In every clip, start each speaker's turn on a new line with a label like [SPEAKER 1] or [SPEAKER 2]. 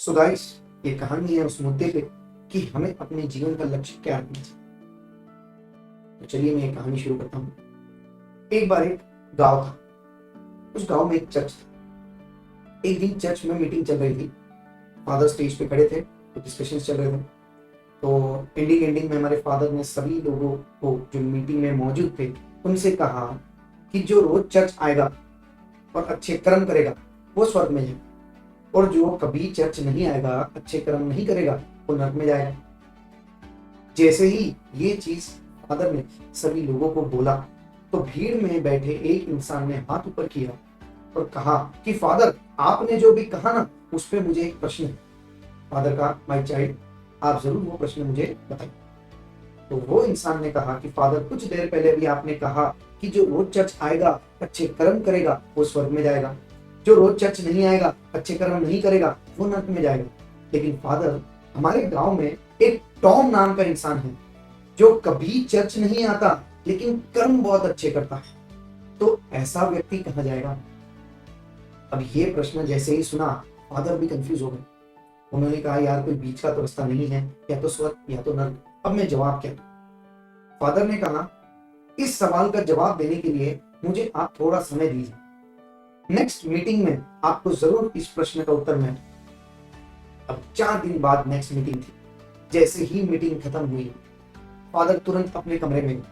[SPEAKER 1] So guys, ये कहानी है उस मुद्दे पे कि हमें अपने जीवन का लक्ष्य क्या रखना चाहिए। तो चलिए मैं ये कहानी शुरू करता हूँ। एक बार एक गांव था। उस गांव में एक चर्च था। एक दिन चर्च में मीटिंग चल रही थी। फादर स्टेज पे खड़े थे, तो डिस्कशन चल रहे थे। तो एंडिंग में हमारे फादर ने सभी लोगों को जो मीटिंग में मौजूद थे उनसे कहा कि जो रोज चर्च आएगा और अच्छे कर्म करेगा वो स्वर्ग में जाएगा, और जो कभी चर्च नहीं आएगा, अच्छे कर्म नहीं करेगा, वो नरक में जाएगा। जैसे ही ये चीज फादर ने सभी लोगों को बोला तो भीड़ में बैठे एक इंसान ने हाथ ऊपर किया और कहा कि फादर, आपने जो भी कहा ना, उस पे मुझे एक प्रश्न है। फादर कहा, माय चाइल्ड, आप जरूर वो प्रश्न मुझे बताइए। तो वो इंसान ने कहा कि फादर, कुछ देर पहले भी आपने कहा कि जो रोज चर्च आएगा, अच्छे कर्म करेगा, वो स्वर्ग में जाएगा। जो रोज चर्च नहीं आएगा, अच्छे कर्म नहीं करेगा, वो नरक में जाएगा। लेकिन फादर, हमारे गांव में एक टॉम नाम का इंसान है जो कभी चर्च नहीं आता लेकिन कर्म बहुत अच्छे करता है, तो ऐसा व्यक्ति कहाँ जाएगा? अब ये प्रश्न जैसे ही सुना, फादर भी कंफ्यूज हो गए। उन्होंने कहा, यार कोई बीच का तो रास्ता नहीं है, या तो स्वर्ग या तो नरक। अब मैं जवाब क्या दूं? फादर ने कहा, इस सवाल का जवाब देने के लिए मुझे आप थोड़ा समय दीजिए। नेक्स्ट मीटिंग में आपको जरूर इस प्रश्न का उत्तर मिलेगा। अब 4 दिन बाद नेक्स्ट मीटिंग थी। जैसे ही मीटिंग खत्म हुई, फादर तुरंत अपने कमरे में,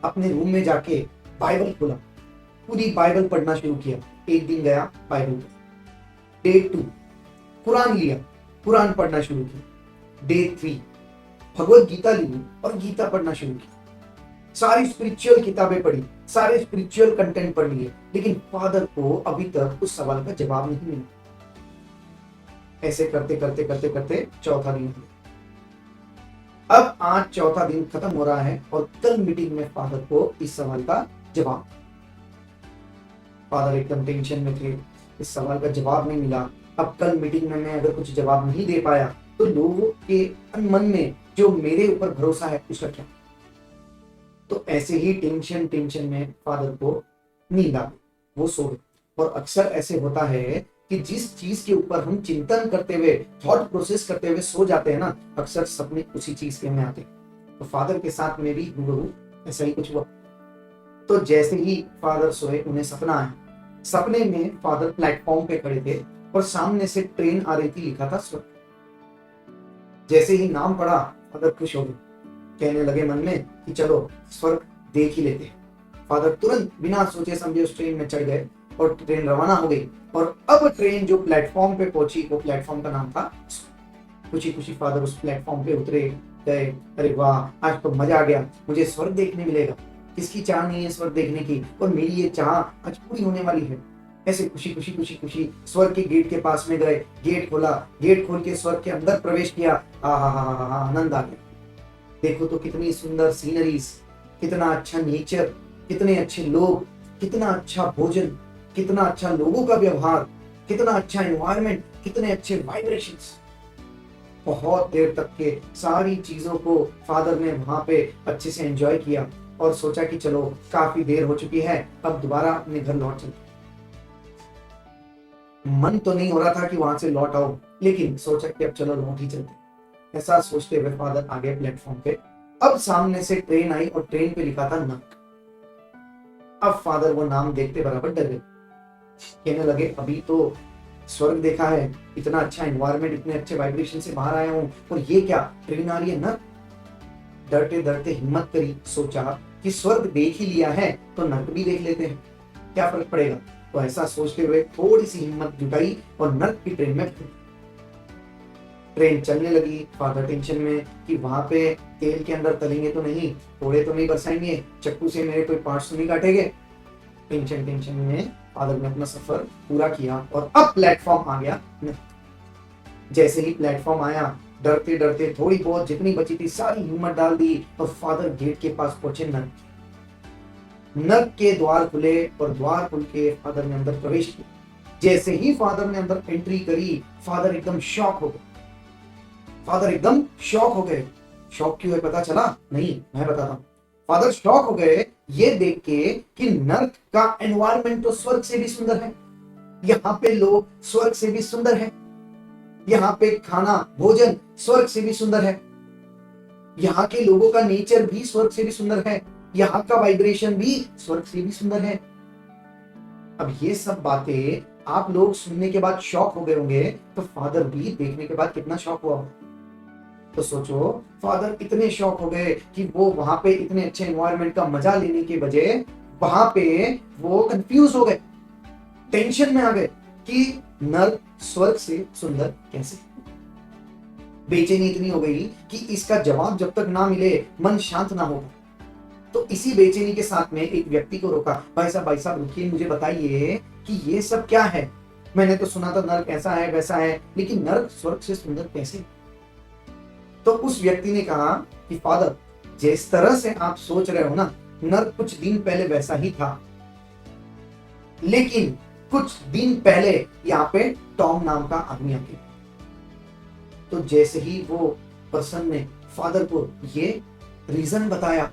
[SPEAKER 1] अपने रूम में जाके बाइबल खोला, पूरी बाइबल पढ़ना शुरू किया। एक दिन गया बाइबल पर। डे 2 कुरान लिया, कुरान पढ़ना शुरू किया। डे 3 भगवत गीता ली और गीता पढ़ना शुरू किया। सारी स्पिरिचुअल किताबें पढ़ी, सारे स्पिरिचुअल कंटेंट पढ़ लिए, लेकिन फादर को अभी तक उस सवाल का जवाब नहीं मिला। ऐसे करते करते करते करते चौथा दिन हुआ। अब आज चौथा दिन खत्म हो रहा है और कल मीटिंग में फादर को इस सवाल का जवाब। फादर एकदम टेंशन में थे, इस सवाल का जवाब नहीं मिला। अब कल मीटिंग में मैं अगर कुछ जवाब नहीं दे पाया तो लोगों के मन में जो मेरे ऊपर भरोसा है उसका क्या? तो ऐसे ही टेंशन में फादर को नींद आ गई, वो सो गए। और अक्सर ऐसे होता है कि जिस चीज के ऊपर हम चिंतन करते हुए, थॉट प्रोसेस करते हुए सो जाते हैं ना, अक्सर सपने उसी चीज के में आते हैं। तो फादर के साथ में भी हूबहू ऐसा ही कुछ हुआ। तो जैसे ही फादर सोए, उन्हें सपना आया। सपने में फादर प्लेटफॉर्म पे खड़े थे और सामने से ट्रेन आ रही थी, लिखा था स्वर्ग। जैसे ही नाम पढ़ा, फादर खुश हो गए। कहने लगे मन में कि चलो स्वर्ग देख ही लेते हैं। फादर तुरंत बिना सोचे समझे उस ट्रेन में चढ़ गए और ट्रेन रवाना हो गई। और अब ट्रेन जो प्लेटफॉर्म पे पहुंची, वो प्लेटफॉर्म का नाम था स्वर्ग। खुशी खुशी फादर उस प्लेटफॉर्म पे उतरे, गए। अरे वाह, आज तो मजा आ गया, मुझे स्वर्ग देखने मिलेगा। किसकी चाह नहीं है स्वर्ग देखने की, और मेरी ये चाह आज पूरी होने वाली है। ऐसे खुशी खुशी खुशी खुशी स्वर्ग के गेट के पास में गए। गेट खोला, गेट खोल के स्वर्ग के अंदर प्रवेश किया। आनंद आ गया। देखो तो कितनी सुंदर सीनरीज, कितना अच्छा नेचर, कितने अच्छे लोग, कितना अच्छा भोजन, कितना अच्छा लोगों का व्यवहार, कितना अच्छा एनवायरनमेंट, कितने अच्छे वाइब्रेशंस। बहुत देर तक के सारी चीजों को फादर ने वहां पे अच्छे से एंजॉय किया और सोचा कि चलो काफी देर हो चुकी है, अब दोबारा अपने घर लौट चलते। मन तो नहीं हो रहा था कि वहां से लौट आओ, लेकिन सोचा कि अब चलो लौट ही चलते। ऐसा सोचते हुए फादर आ गए प्लेटफॉर्म पे। अब सामने से ट्रेन आई और ट्रेन पे लिखा था नरक। अब फादर वो नाम देखते बराबर डर गए। कहने लगे, अभी तो स्वर्ग देखा है, इतना अच्छा एनवायरनमेंट, इतने अच्छे वाइब्रेशन से बाहर आया हूं, और ये क्या, ट्रेन आ रही है नरक? डरते डरते हिम्मत करी, सोचा कि स्वर्ग देख ही लिया है तो नरक भी देख लेते हैं, क्या फर्क पड़ेगा। तो ऐसा सोचते हुए थोड़ी सी हिम्मत जुटाई और नरक की ट्रेन में बैठे। ट्रेन चलने लगी। फादर टेंशन में कि वहां पे तेल के अंदर तलेंगे तो नहीं, थोड़े तो नहीं बरसाएंगे, चक्कू से मेरे कोई पार्ट्स तो नहीं काटेंगे। टेंशन में फादर ने अपना सफर पूरा किया और अब प्लेटफॉर्म आ गया। जैसे ही प्लेटफॉर्म आया, डरते डरते थोड़ी बहुत जितनी बची थी सारी हिम्मत डाल दी और फादर गेट के पास पहुंचे। नरक के द्वार खुले और द्वार खुल के फादर ने अंदर प्रवेश किया। जैसे ही फादर ने अंदर एंट्री करी, फादर एकदम शॉक हो गए। फादर एकदम शॉक हो गए। शॉक क्यों है पता चला? नहीं, मैं बताता हूं। फादर शॉक हो गए ये देख के कि नर्क का एनवायरनमेंट तो स्वर्ग से भी सुंदर है, यहाँ पे लोग स्वर्ग से भी सुंदर है। यहाँ पे खाना भोजन स्वर्ग से भी सुंदर है, यहाँ के लोगों का नेचर भी स्वर्ग से भी सुंदर है, यहाँ का वाइब्रेशन भी स्वर्ग से भी सुंदर है। अब ये सब बातें आप लोग सुनने के बाद शॉक हो गए होंगे, तो फादर भी देखने के बाद कितना शॉक हुआ। तो सोचो, फादर इतने शॉक हो गए कि वो वहां पे इतने अच्छे एनवायरनमेंट का मजा लेने के बजाय वहां पे वो कंफ्यूज हो गए, टेंशन में आ गए कि नर्क स्वर्ग से सुंदर कैसे। बेचैनी इतनी हो गई कि इसका जवाब जब तक ना मिले मन शांत ना होगा। तो इसी बेचैनी के साथ में एक व्यक्ति को रोका, भाई साहब रुकिए, मुझे बताइए कि ये सब क्या है। मैंने तो सुना था नर्क ऐसा है वैसा है, लेकिन नर्क स्वर्ग से सुंदर कैसे। तो उस व्यक्ति ने कहा कि फादर, जिस तरह से आप सोच रहे हो ना, नर्क कुछ दिन पहले वैसा ही था, लेकिन कुछ दिन पहले यहाँ पे टॉम नाम का आदमी आके, तो जैसे ही वो पर्सन ने फादर को ये रीजन बताया,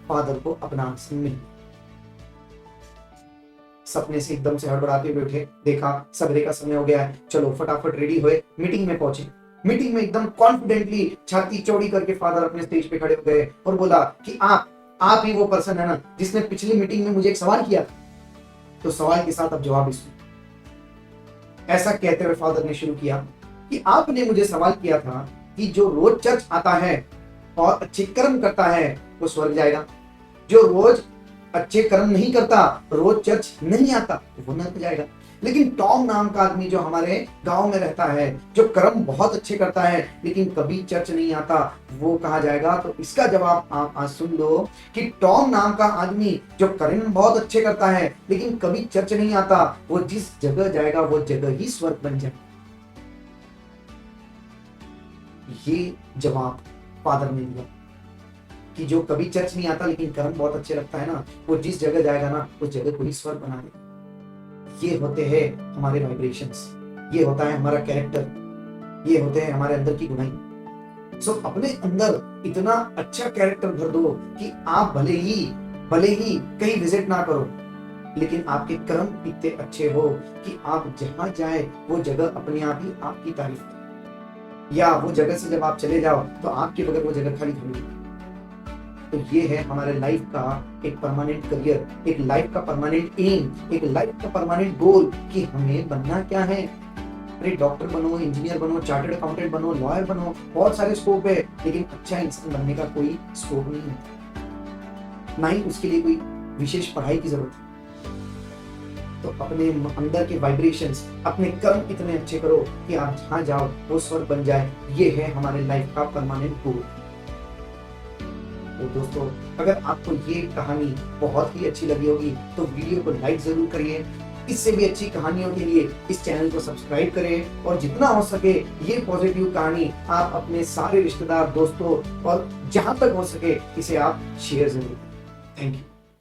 [SPEAKER 1] फादर को अपना आंसर मिल, सपने से एकदम से हड़बड़ाते हुए उठे, देखा सवेरे का समय हो गया है, चलो फटाफट रेडी हुए, मीटिंग में पहुंचे। मीटिंग में एकदम कॉन्फिडेंटली छाती चौड़ी करके फादर अपने स्टेज पे खड़े हो गए और बोला कि आप ही वो पर्सन है ना जिसने पिछली मीटिंग में मुझे एक सवाल किया था। तो सवाल के साथ अब जवाब भी सुनो। ऐसा कहते हुए फादर ने शुरू किया कि आपने मुझे सवाल किया था कि जो रोज चर्च आता है और अच्छे कर्म करता है वो स्वर्ग जाएगा, जो रोज अच्छे कर्म नहीं करता, रोज चर्च नहीं आता, वो नरक जाएगा। लेकिन टॉम नाम का आदमी जो हमारे गांव में रहता है, जो कर्म बहुत अच्छे करता है लेकिन कभी चर्च नहीं आता, वो कहा जाएगा। तो इसका जवाब आप आज सुन लो कि टॉम नाम का आदमी जो कर्म बहुत अच्छे करता है लेकिन कभी चर्च नहीं आता, वो जिस जगह जाएगा वो जगह ही स्वर्ग बन जाएगा। ये जवाब फादर ने दिया कि जो कभी चर्च नहीं आता लेकिन कर्म बहुत अच्छे लगता है ना, वो जिस जगह जाएगा ना उस जगह को ही स्वर्ग बना देगा। ये होते हैं हमारे वाइब्रेशंस, ये होता है हमारा कैरेक्टर, ये होते हैं हमारे अंदर की गुनाही। सो अपने अंदर इतना अच्छा कैरेक्टर भर दो कि आप भले ही कहीं विजिट ना करो, लेकिन आपके कर्म इतने अच्छे हो कि आप जहां जाए वो जगह अपने आप ही आपकी तारीफ करे, या वो जगह से जब आप चले जाओ तो आपके बगैर वो जगह खाली खाली। तो ये है हमारे लाइफ का एक परमानेंट करियर, एक लाइफ का परमानेंट एम, एक लाइफ का परमानेंट गोल कि हमें बनना क्या है। अरे डॉक्टर बनो, इंजीनियर बनो, चार्टर्ड अकाउंटेंट बनो, लॉयर बनो, बहुत सारे स्कोप है, लेकिन अच्छा इंसान बनने का कोई स्कोप नहीं है, ना ही उसके लिए कोई विशेष पढ़ाई की जरूरत है। तो अपने अंदर के वाइब्रेशंस, अपने कर्म इतने अच्छे करो कि आप जहां जाओ वो स्वर्ग बन जाए। ये है हमारे लाइफ का परमानेंट गोल। तो दोस्तों, अगर आपको ये कहानी बहुत ही अच्छी लगी होगी तो वीडियो को लाइक जरूर करिए। इससे भी अच्छी कहानियों के लिए इस चैनल को सब्सक्राइब करें, और जितना हो सके ये पॉजिटिव कहानी आप अपने सारे रिश्तेदार, दोस्तों और जहां तक हो सके इसे आप शेयर जरूर करें। Thank you.